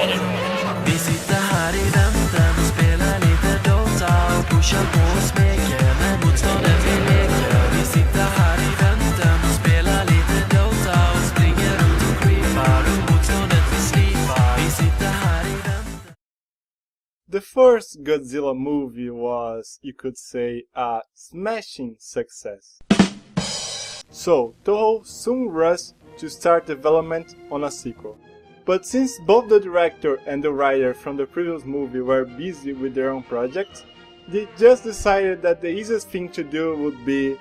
Vi sitter här i väntan och spelar lite Dota och pushar på och smeker med motståndet vi leker. Vi sitter här i väntan och spelar lite Dota och springer runt och creepar och motståndet vi slipar. Vi sitter här i väntan. The first Godzilla movie was, you could say, a smashing success. So, Toho soon rushed to start development on a sequel. But since both the director and the writer from the previous movie were busy with their own projects, they just decided that the easiest thing to do would be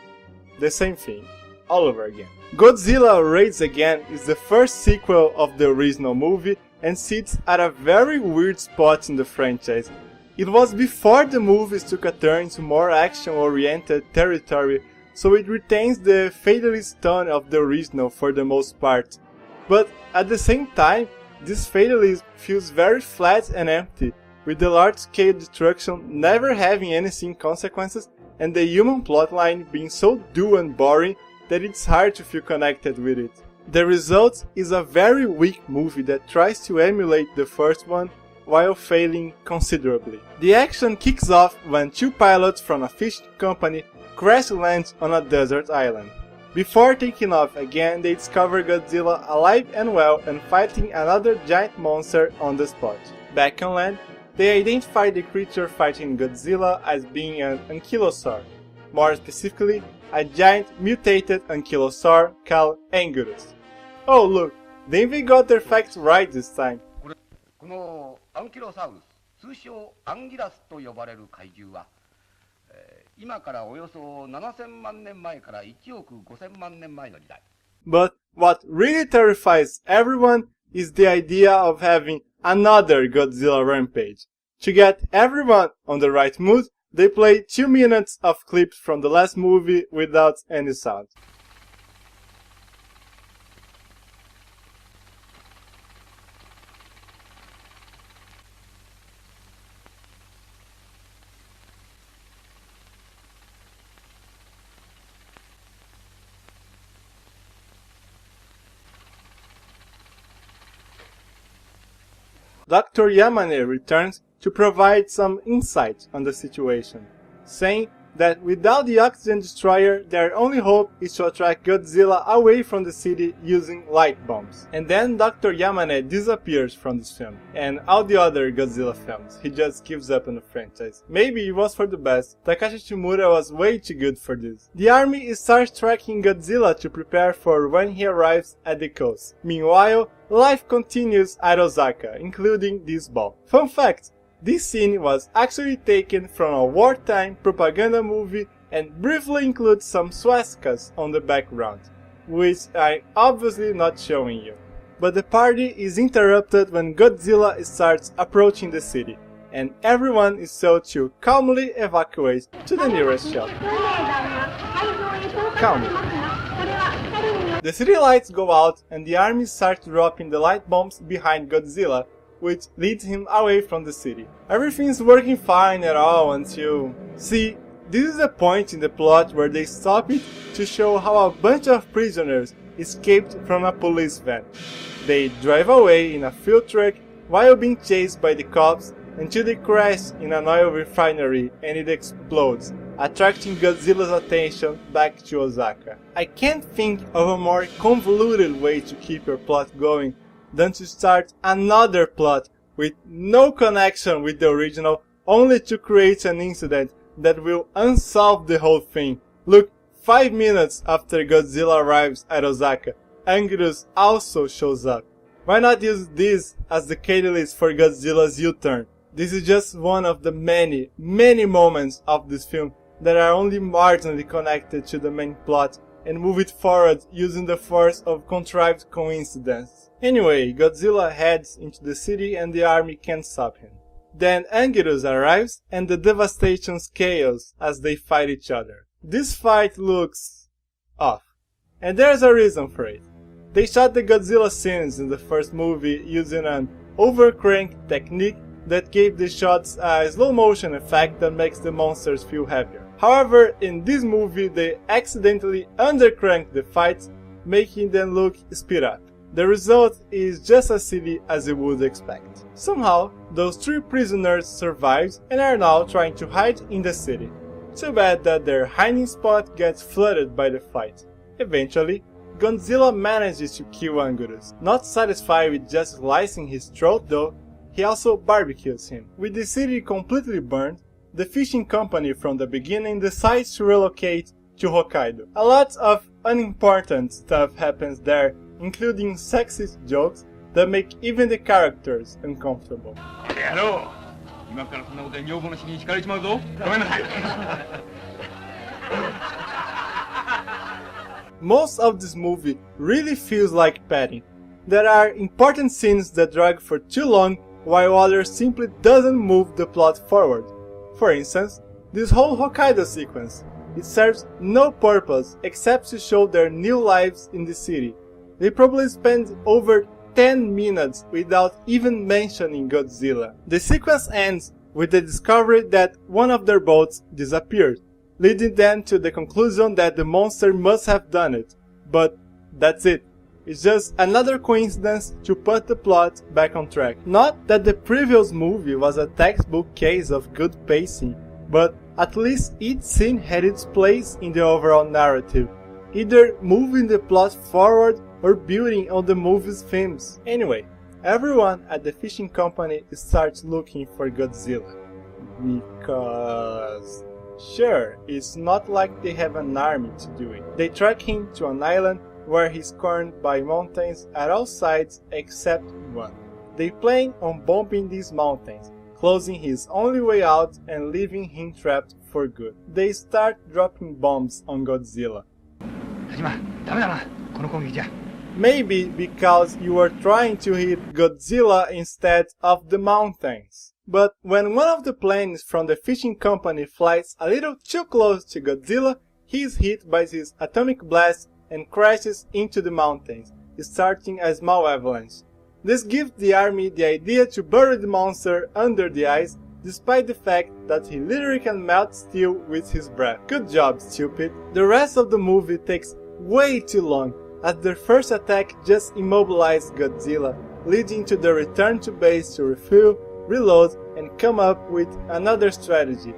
the same thing, all over again. Godzilla Raids Again is the first sequel of the original movie and sits at a very weird spot in the franchise. It was before the movies took a turn into more action-oriented territory, so it retains the fatalist tone of the original for the most part. But at the same time, this fatalism feels very flat and empty, with the large-scale destruction never having any consequences and the human plotline being so dull and boring that it's hard to feel connected with it. The result is a very weak movie that tries to emulate the first one while failing considerably. The action kicks off when two pilots from a fishing company crash land on a desert island. Before taking off again, they discover Godzilla alive and well and fighting another giant monster on the spot. Back on land, they identify the creature fighting Godzilla as being an ankylosaur, more specifically, a giant mutated ankylosaur called Anguirus. Oh look, they even got their facts right this time. このアンキロサウルス、通称アンギラスと呼ばれる怪獣は、今からおよそ7000万年前から1億5000万年前の時代。But what really terrifies everyone is the idea of having another Godzilla rampage. To get everyone on the right mood, they play 2 minutes of clips from the last movie without any sound. Dr. Yamane returns to provide some insight on the situation, saying that without the oxygen destroyer, their only hope is to attract Godzilla away from the city using light bombs. And then Dr. Yamane disappears from this film, and all the other Godzilla films. He just gives up on the franchise. Maybe it was for the best. Takashi Shimura was way too good for this. The army starts tracking Godzilla to prepare for when he arrives at the coast. Meanwhile, life continues at Osaka, including this ball. Fun fact! This scene was actually taken from a wartime propaganda movie and briefly includes some swastikas on the background, which I'm obviously not showing you. But the party is interrupted when Godzilla starts approaching the city, and everyone is told to calmly evacuate to the nearest shelter. Calmly. The city lights go out and the army starts dropping the light bombs behind Godzilla, which leads him away from the city. Everything's working fine at all until... See, this is a point in the plot where they stop it to show how a bunch of prisoners escaped from a police van. They drive away in a fuel truck while being chased by the cops until they crash in an oil refinery and it explodes, attracting Godzilla's attention back to Osaka. I can't think of a more convoluted way to keep your plot going than to start another plot with no connection with the original, only to create an incident that will unsolve the whole thing. Look, 5 minutes after Godzilla arrives at Osaka, Anguirus also shows up. Why not use this as the catalyst for Godzilla's U-turn? This is just one of the many, many moments of this film that are only marginally connected to the main plot and move it forward using the force of contrived coincidence. Anyway, Godzilla heads into the city and the army can't stop him. Then Anguirus arrives and the devastation scales as they fight each other. This fight looks off. And there's a reason for it. They shot the Godzilla scenes in the first movie using an overcrank technique that gave the shots a slow motion effect that makes the monsters feel heavier. However, in this movie they accidentally undercrank the fights, making them look speed up. The result is just as silly as you would expect. Somehow, those 3 prisoners survived and are now trying to hide in the city. Too bad that their hiding spot gets flooded by the fight. Eventually, Godzilla manages to kill Anguirus. Not satisfied with just slicing his throat though, he also barbecues him. With the city completely burned, the fishing company from the beginning decides to relocate to Hokkaido. A lot of unimportant stuff happens there, including sexist jokes that make even the characters uncomfortable. Most of this movie really feels like padding. There are important scenes that drag for too long, while others simply doesn't move the plot forward. For instance, this whole Hokkaido sequence. It serves no purpose except to show their new lives in the city. They probably spend over 10 minutes without even mentioning Godzilla. The sequence ends with the discovery that one of their boats disappeared, leading them to the conclusion that the monster must have done it. But that's it. It's just another coincidence to put the plot back on track. Not that the previous movie was a textbook case of good pacing, but at least each scene had its place in the overall narrative, either moving the plot forward or building on the movie's themes. Anyway, everyone at the fishing company starts looking for Godzilla. Because... sure, it's not like they have an army to do it. They track him to an island where he's cornered by mountains at all sides except one. They plan on bombing these mountains, closing his only way out and leaving him trapped for good. They start dropping bombs on Godzilla. Maybe because you were trying to hit Godzilla instead of the mountains. But when one of the planes from the fishing company flies a little too close to Godzilla, he is hit by his atomic blast and crashes into the mountains, starting a small avalanche. This gives the army the idea to bury the monster under the ice, despite the fact that he literally can melt steel with his breath. Good job, stupid. The rest of the movie takes way too long, as their first attack just immobilized Godzilla, leading to the return to base to refuel, reload, and come up with another strategy.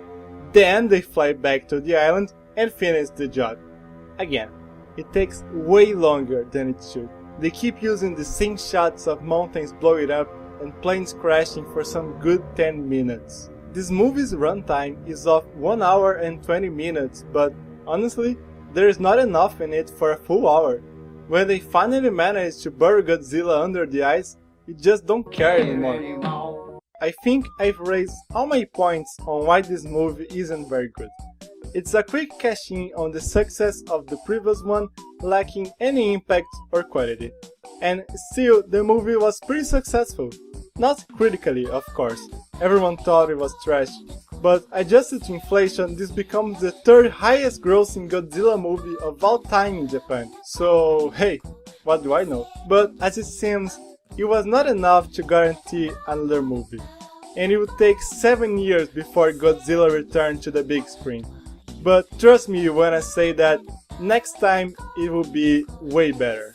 Then they fly back to the island and finish the job. Again, it takes way longer than it should. They keep using the same shots of mountains blowing up and planes crashing for some good 10 minutes. This movie's runtime is of 1 hour and 20 minutes, but honestly, there is not enough in it for a full hour. When they finally manage to bury Godzilla under the ice, you just don't care anymore. I think I've raised all my points on why this movie isn't very good. It's a quick cash-in on the success of the previous one, lacking any impact or quality. And still, the movie was pretty successful. Not critically, of course. Everyone thought it was trash. But adjusted to inflation, this becomes the 3rd highest grossing Godzilla movie of all time in Japan. So, hey, what do I know? But as it seems, it was not enough to guarantee another movie. And it would take 7 years before Godzilla returned to the big screen. But trust me when I say that next time it will be way better.